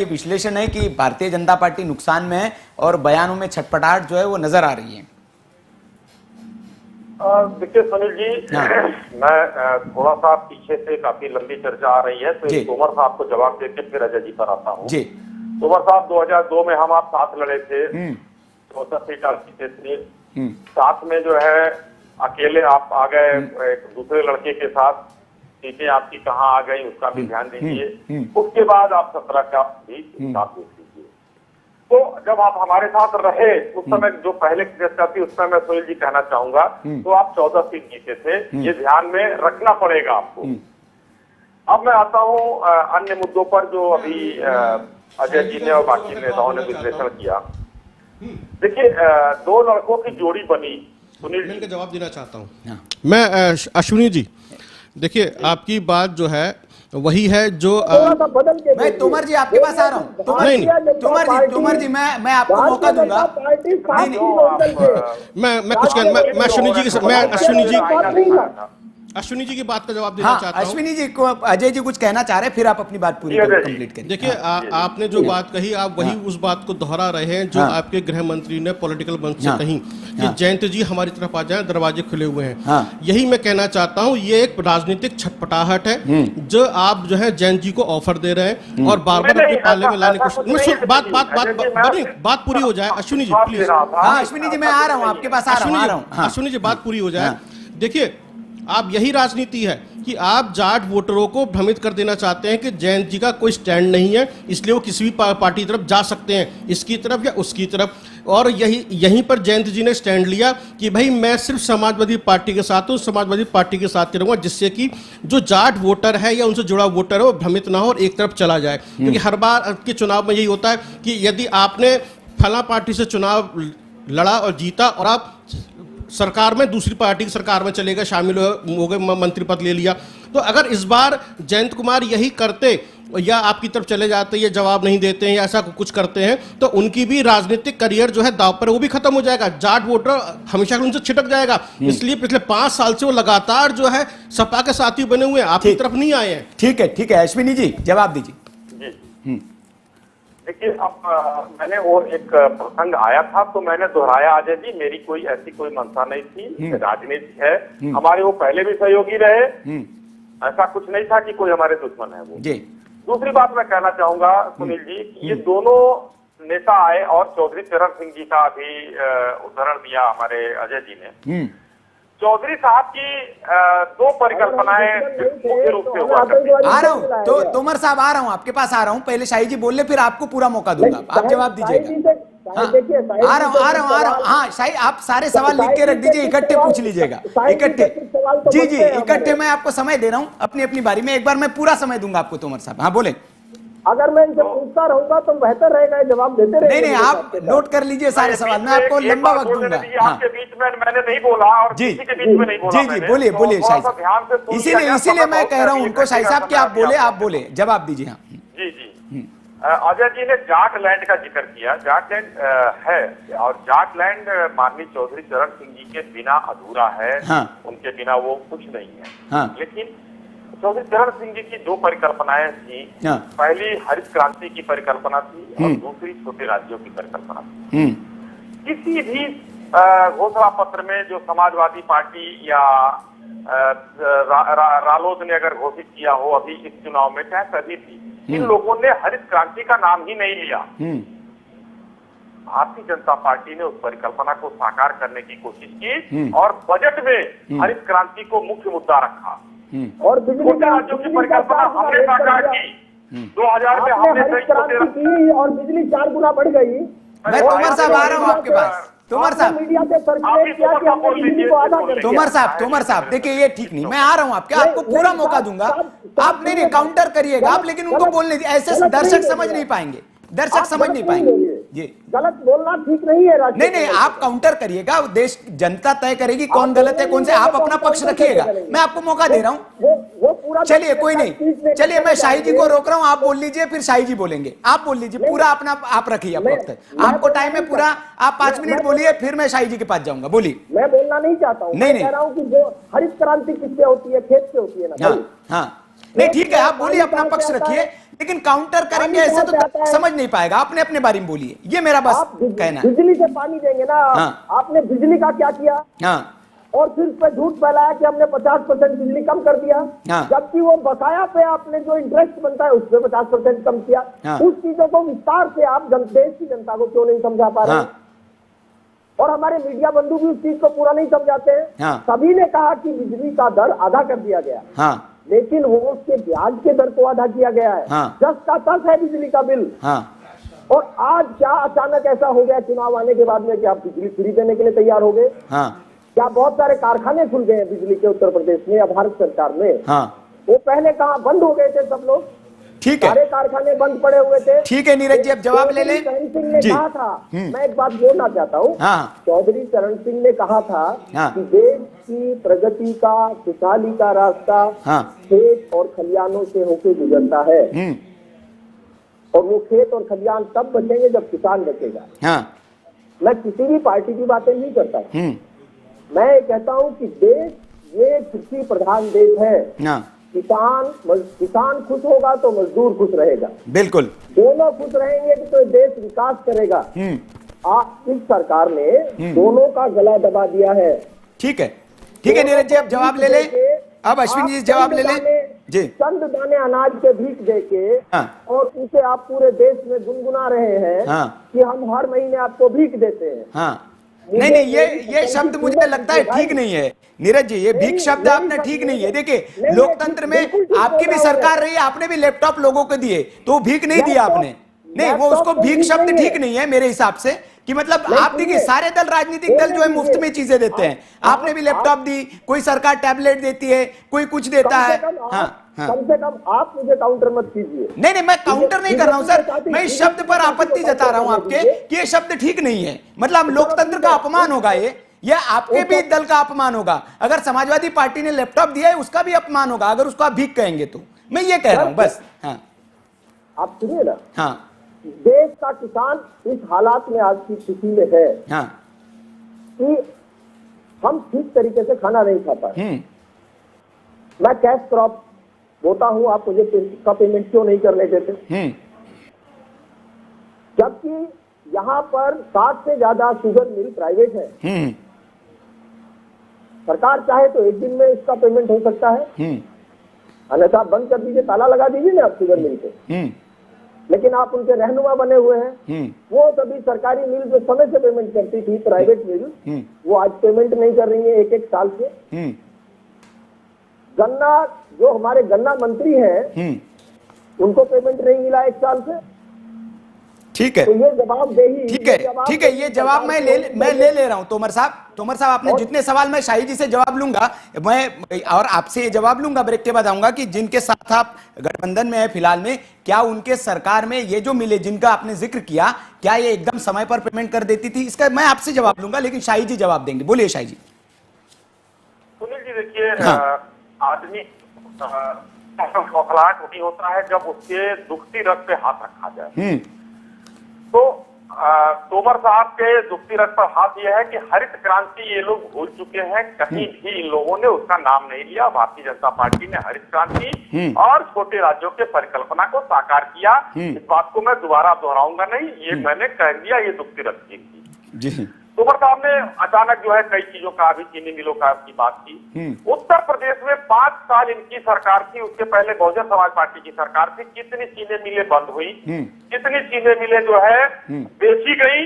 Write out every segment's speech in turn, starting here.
ये विश्लेषण है कि भारतीय जनता पार्टी नुकसान में है और बयानों में छटपटाहट जो है वो नजर आ रही है। देखिए सुनील जी, मैं थोड़ा सा पीछे से काफी लंबी चर्चा आ रही है, तो तोमर साहब को जवाब देके फिर अजय जी पर आता हूँ। तोमर साहब 2002 में हम आप साथ लड़े थे, 14 सीट आप जीते थे, साथ में जो है अकेले आप आ गए एक दूसरे लड़के के साथ, सीटें आपकी कहाँ आ गई उसका भी ध्यान दीजिए। उसके बाद आप 17 का भी साथ देख लीजिए। तो जब आप हमारे साथ रहे उस समय जो पहले चर्चा थी उसमें मैं सुनील जी कहना चाहूंगा, तो आप 14 सीट जीते थे, ये ध्यान में रखना पड़ेगा आपको। अब मैं आता हूँ अन्य मुद्दों पर जो अभी अजय जी ने और बाकी नेताओं ने विश्लेषण किया। देखिए, दो लड़कों की जोड़ी बनी, सुनील जी मैं जवाब देना चाहता हूँ। मैं अश्विनी जी, देखिए आपकी बात जो है वही है जो मैं तोमर जी आपके पास आ रहा हूँ। तोमर जी मैं आपको मौका दूंगा। मैं कुछ मैं अश्विनी जी की बात का जवाब देना चाहता हूं। अश्विनी जी को अजय जी कुछ कहना चाह रहे हैं, फिर आप अपनी बात पूरी कंप्लीट करिए। देखिए, आपने जो बात कही आप वही उस बात को दोहरा रहे हैं जो आपके गृह मंत्री ने पॉलिटिकल मंच से कही कि जयंत जी हमारी तरफ आ जाएं, दरवाजे खुले हुए हैं। यही मैं कहना चाहता हूं, ये एक राजनीतिक छटपटाहट है जो आप जो है जयंत जी को ऑफर दे रहे हैं और बार बार अपने पाले में लाने की बात पूरी हो जाए। अश्विनी जी प्लीज। अश्विनी जी मैं आ रहा हूँ, आपके पास आ रहा हूँ। अश्विनी जी बात पूरी हो जाए। देखिए, आप यही राजनीति है कि आप जाट वोटरों को भ्रमित कर देना चाहते हैं कि जयंत जी का कोई स्टैंड नहीं है, इसलिए वो किसी भी पार्टी की तरफ जा सकते हैं, इसकी तरफ या उसकी तरफ। और यहीं पर जयंत जी ने स्टैंड लिया कि भाई मैं सिर्फ समाजवादी पार्टी के साथ हूँ, समाजवादी पार्टी के साथ रहूंगा, जिससे कि जो जाट वोटर है या उनसे जुड़ा वोटर है वो भ्रमित ना हो और एक तरफ चला जाए। क्योंकि हर बार के चुनाव में यही होता है कि यदि आपने फला पार्टी से चुनाव लड़ा और जीता और आप सरकार में दूसरी पार्टी की सरकार में चले गए, शामिल हो गए, मंत्री पद ले लिया, तो अगर इस बार जयंत कुमार यही करते या आपकी तरफ चले जाते, ये जवाब नहीं देते हैं या ऐसा कुछ करते हैं, तो उनकी भी राजनीतिक करियर जो है दांव पर, वो भी खत्म हो जाएगा। जाट वोटर हमेशा उनसे छिटक जाएगा। इसलिए पिछले 5 साल से वो लगातार जो है सपा के साथी बने हुए हैं, आपकी तरफ नहीं आए हैं। ठीक है अश्विनी जी जवाब दीजिए। देखिए, अब मैंने वो एक प्रसंग आया था तो मैंने दोहराया, अजय जी मेरी कोई ऐसी कोई मंशा नहीं थी, राजनीति है, हमारे वो पहले भी सहयोगी रहे, ऐसा कुछ नहीं था कि कोई हमारे दुश्मन है वो जी। दूसरी बात मैं कहना चाहूंगा सुनील जी, ये दोनों नेता आए और चौधरी चरण सिंह जी का भी उदाहरण दिया हमारे अजय जी ने। चौधरी साहब की दो परिकल्पनाएं मुख्य रूप से हुआ करती। आ रहा हूँ तो तोमर साहब आ रहा हूँ, आपके पास आ रहा हूँ। पहले शाही जी बोल ले, फिर आपको पूरा मौका दूंगा, आप जवाब दीजिएगा। आ रहा हूँ। हाँ शाही, आप सारे सवाल लिख के रख दीजिए, इकट्ठे पूछ लीजिएगा, इकट्ठे। जी इकट्ठे मैं आपको समय दे रहा हूँ अपनी अपनी बारी में। एक बार मैं पूरा समय दूंगा आपको तोमर साहब। हाँ बोले। अगर मैं इनसे पूछता रहूंगा तो बेहतर रहेगा, जवाब देते रहेंगे। नहीं आप नोट कर लीजिए सारे सवाल, मैं आपको लंबा वक्त दूंगा। आपके बीच में मैंने नहीं बोला और किसी के बीच में नहीं बोला। जी बोलिए शाही साहब। इसीलिए मैं कह रहा हूँ उनको, शाही साहब कि आप बोले, जवाब दीजिए। हाँ जी अजय जी ने जाटलैंड का जिक्र किया। जाटलैंड है और जाटलैंड माननीय चौधरी चरण सिंह जी के बिना अधूरा है। उनके बिना वो कुछ नहीं है। लेकिन चौधरी चरण सिंह जी की दो परिकल्पनाएं थी। पहली हरित क्रांति की परिकल्पना थी और दूसरी छोटे राज्यों की परिकल्पना थी। किसी भी घोषणा पत्र में जो समाजवादी पार्टी या रालोद ने अगर घोषित किया हो अभी इस चुनाव में, चाहे सभी थी, इन लोगों ने हरित क्रांति का नाम ही नहीं लिया। भारतीय जनता पार्टी ने उस परिकल्पना को साकार करने की कोशिश की और बजट में हरित क्रांति को मुख्य मुद्दा रखा। और छोटे राज्यों की परिकल्पना हमने साकार की। 2000 में हमने की और बिजली 4 गुना बढ़ गई। मैं तोमर साहब आ रहा हूँ आपके पास। तोमर साहब, तोमर साहब देखिए ये ठीक नहीं, मैं आ रहा हूँ आपको पूरा मौका दूंगा। आप नहीं काउंटर करिएगा आप, लेकिन उनको बोलने दीजिए, ऐसे दर्शक समझ नहीं पाएंगे, जी गलत बोलना ठीक नहीं है। नहीं आप काउंटर करिएगा, देश जनता तय करेगी कौन गलत है कौन से, आप अपना पक्ष रखिएगा, मैं आपको मौका दे रहा हूँ। चलिए कोई नहीं, चलिए मैं शाही जी को रोक रहा हूँ, आप बोल लीजिए फिर शाही जी बोलेंगे। आप बोल लीजिए पूरा अपना, आप रखिए वक्त, आपको टाइम है पूरा, आप 5 मिनट बोलिए, फिर मैं शाही जी के पास जाऊंगा। बोलिए। मैं बोलना नहीं चाहता हूँ, मैं कह रहा हूँ कि जो हरित क्रांति किससे होती है, खेत से होती है ना। हाँ नहीं ठीक है, आप बोलिए, अपना पक्ष रखिए। लेकिन काउंटर करेंगे ऐसे तो समझ नहीं पाएगा। अपने अपने बारे में बोलिए, ये मेरा बस कहना है। बिजली से पानी देंगे ना। हाँ। आपने बिजली का क्या किया? हाँ और फिर उस पर झूठ फैलाया कि हमने 50% बिजली कम कर दिया। हाँ। जबकि वो बकाया पे आपने जो इंटरेस्ट बनता है उसमें 50% कम किया। हाँ। उस चीजों को विस्तार से आप देश की जनता को क्यों नहीं समझा पा रहे हैं? हाँ। और हमारे मीडिया बंधु भी उस चीज को पूरा नहीं समझाते हैं। हाँ। सभी ने कहा कि बिजली का दर आधा कर दिया गया, हाँ लेकिन वो उसके ब्याज के दर को आधा किया गया है। हाँ। 10 का 10 है बिजली का बिल। हाँ और आज क्या अचानक ऐसा हो गया चुनाव आने के बाद में कि आप बिजली फ्री देने के लिए तैयार हो गए? हाँ क्या बहुत सारे कारखाने खुल गए हैं बिजली के उत्तर प्रदेश में या भारत सरकार में? हाँ वो पहले कहाँ बंद हो गए थे सब लोग? ठीक है, सारे कारखाने बंद पड़े हुए थे। ठीक है नीरज जी, अब जवाब ले लें। चरण सिंह ने जी। कहा था, मैं एक बात बोलना चाहता हूँ। हाँ। चौधरी चरण सिंह ने कहा था हाँ। कि देश की प्रगति का, खुशहाली का रास्ता हाँ। खेत और खलियानों से होकर गुजरता है। और वो खेत और खलियान तब बचेंगे जब किसान बचेगा। हाँ। मैं किसी भी पार्टी की बातें नहीं करता, मैं ये कहता हूँ कि देश ये कृषि प्रधान देश है। हाँ। किसान खुश होगा तो मजदूर खुश रहेगा, बिल्कुल। दोनों खुश रहेंगे तो देश विकास करेगा। आप इस सरकार ने दोनों का गला दबा दिया है। ठीक है, ठीक है नीरज जी, अब जवाब ले लें। अब अश्विन जी जवाब ले लें जी। चंद दाने अनाज के भीख देके और उसे आप पूरे देश में गुनगुना रहे हैं कि हम हर महीने आपको भीख देते हैं। हाँ। नहीं नहीं, ये शब्द मुझे लगता है ठीक नहीं है नीरज जी, ये भीख शब्द आपने ठीक नहीं है। देखिए लोकतंत्र में आपकी भी सरकार रही है, आपने भी लैपटॉप लोगों को दिए, तो भीख नहीं दिया आपने। नहीं, वो उसको भीख शब्द ठीक नहीं है मेरे हिसाब से, कि मतलब आप देखिए सारे दल, राजनीतिक दल जो है मुफ्त में चीजें देते हैं। आपने भी लैपटॉप दी, कोई सरकार टैबलेट देती है, कोई कुछ देता है। हाँ हाँ। कम से कम आप मुझे काउंटर मत कीजिए। नहीं नहीं, मैं काउंटर नहीं कर रहा हूं सर, मैं इस शब्द पर आपत्ति जता रहा हूं आपके कि ये शब्द ठीक नहीं है। मतलब लोकतंत्र का अपमान होगा ये आपके भी दल का अपमान होगा। अगर समाजवादी पार्टी ने लैपटॉप दिया है उसका भी अपमान होगा अगर उसको आप भीख कहेंगे तो। मैं ये कह रहा हूं बस। हाँ आप सुनिए ना। हाँ। देश का किसान इस हालात में आज की स्थिति में है हाँ। कि हम ठीक तरीके से खाना नहीं खा पाए। मैं कैश क्रॉप बोता हूं, आप मुझे का पेमेंट क्यों नहीं करने देते? जबकि यहाँ पर 60 से ज्यादा शुगर मिल प्राइवेट है। सरकार चाहे तो एक दिन में इसका पेमेंट हो सकता है, अन्यथा बंद कर दीजिए, ताला लगा दीजिए ना आप शुगर मिल पे। लेकिन आप उनके रहनुमा बने हुए हैं। वो सभी सरकारी मिल जो समय से पेमेंट करती थी, प्राइवेट मिल, वो आज पेमेंट नहीं कर रही है एक साल से। गन्ना, जो हमारे गन्ना मंत्री हैं, उनको पेमेंट नहीं मिला 1 साल से। ठीक है, तो ये जवाबदेही, ठीक है, ठीक है, ये जवाब मैं ले रहा हूं। तोमर साहब आपने जितने सवाल, मैं शाही जी से जवाब लूंगा, मैं और आपसे ये जवाब लूंगा, ब्रेक के बाद आऊंगा कि जिनके साथ आप गठबंधन में है फिलहाल में, क्या उनके सरकार में ये जो मिले जिनका आपने जिक्र किया, क्या ये एकदम समय पर पेमेंट कर देती थी? इसका मैं आपसे जवाब लूंगा, लेकिन शाही जी जवाब देंगे। बोलिए शाही जी। सुनील जी देखिए, आदमी खौखलाहट होती होता है जब उसके दुखती रग पे हाथ रखा जाए। तो तोमर साहब के दुखती रग पर हाथ यह है कि हरित क्रांति ये लोग भूल चुके हैं। कहीं भी इन लोगों ने उसका नाम नहीं लिया। भारतीय जनता पार्टी ने हरित क्रांति और छोटे राज्यों के परिकल्पना को साकार किया। इस बात को मैं दोबारा दोहराऊंगा नहीं, ये मैंने कह दिया, ये दुखती रग थी। तोमर साहब ने अचानक जो है कई चीजों का, अभी चीनी मिलों का की बात की। उत्तर प्रदेश में 5 साल इनकी सरकार थी, उसके पहले बहुजन समाज पार्टी की सरकार थी। कितनी चीनी मिलें बंद हुई, कितनी चीनी मिलें जो है बेची गई,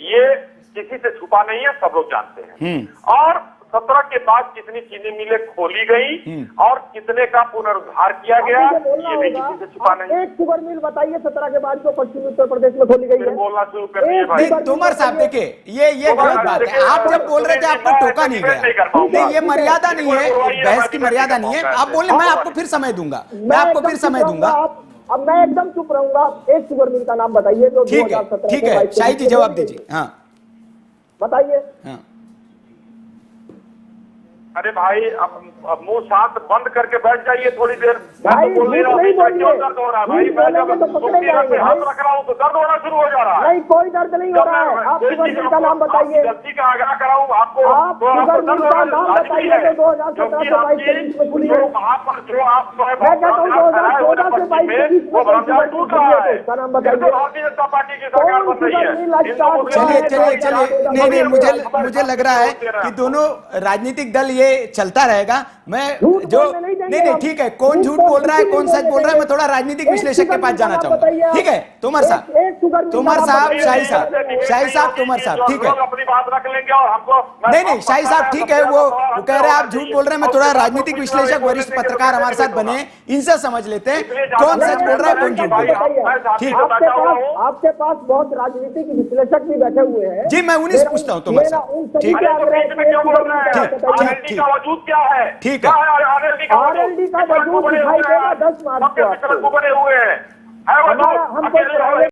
ये किसी से छुपा नहीं है, सब लोग जानते हैं। और 17 के बाद कितनी चीनी मिलें खोली गई और कितने का पुनरुद्धार किया गया, ये भी किसी से छुपा नहीं। एक शुगर मिल बताइए 17 के बाद जो पश्चिमी उत्तर प्रदेश में खोली गई है। बोलना शुरू कर दिए भाई। तोमर साहब देखिए, ये गलत बात है। आप जब बोल रहे थे आपको टोका नहीं गया। नहीं, ये मर्यादा नहीं है, बहस की मर्यादा नहीं है। आप बोले, मैं आपको फिर समय दूंगा, मैं आपको फिर समय दूंगा। अब मैं एकदम चुप रहूंगा। एक शुगर मिल का नाम बताइए जो 2017 ठीक है, शाही जी जवाब दीजिए। हाँ बताइए। हाँ। अरे भाई अब मुंह साथ बंद करके बैठ जाइए थोड़ी देर। भाई, मैं तो बोल नहीं रहा हूँ, नहीं बोलिए। क्यों दर्द हो रहा है भाई? झूठ मैं जब बोलेंगे तो पकड़े जाएंगे हाथ भाई। रख रहा हूँ तो दर्द होना शुरू हो जा रहा है। नहीं, कोई दर्द नहीं हो रहा है। आप शुगर मिल का नाम बताइए। गलती का आग्रह कराऊँ आपको? आप तो आपको शुगर मिल दर्द का होना नाम लाजमी बताइए है। तो 2017 से 22 के बीच में खुली है। वहाँ पर जो आप मैं कहता हूँ 2014 से 22 के बीच में वो भ्रष्टाचार टूट रहा है। उसका नाम फिर तो बताइए। भारतीय जनता पार्टी की सरकार बन रही है। चलिए चलिए चलिए, नहीं मुझे लग रहा है कि दोनों राजनीतिक दल ये चलता रहेगा। मैं जो नहीं ठीक है, कौन झूठ बोल रहा है कौन सच बोल रहा है, मैं थोड़ा राजनीतिक विश्लेषक के पास जाना चाहूंगा। ठीक है, तोमर साहब, तोमर साहब, शाही साहब, तोमर साहब, ठीक है। अपनी बात रख लेंगे और हमको नहीं शाही साहब ठीक है, वो कह रहे हैं आप झूठ बोल रहे हैं। मैं थोड़ा राजनीतिक विश्लेषक, वरिष्ठ पत्रकार हमारे साथ बने, इनसे समझ लेते हैं कौन सच बोल रहा है कौन झूठ बोल रहा है। ठीक है, आपके पास बहुत राजनीतिक विश्लेषक भी बैठे हुए हैं जी, मैं उन्हीं से पूछता हूँ तोमर साहब। ठीक है, आरएलडी का वजूद क्या है? ठीक है, आरएलडी का वजूद दिखाई देगा 10 मार्च को। बने हुए हैं। हमको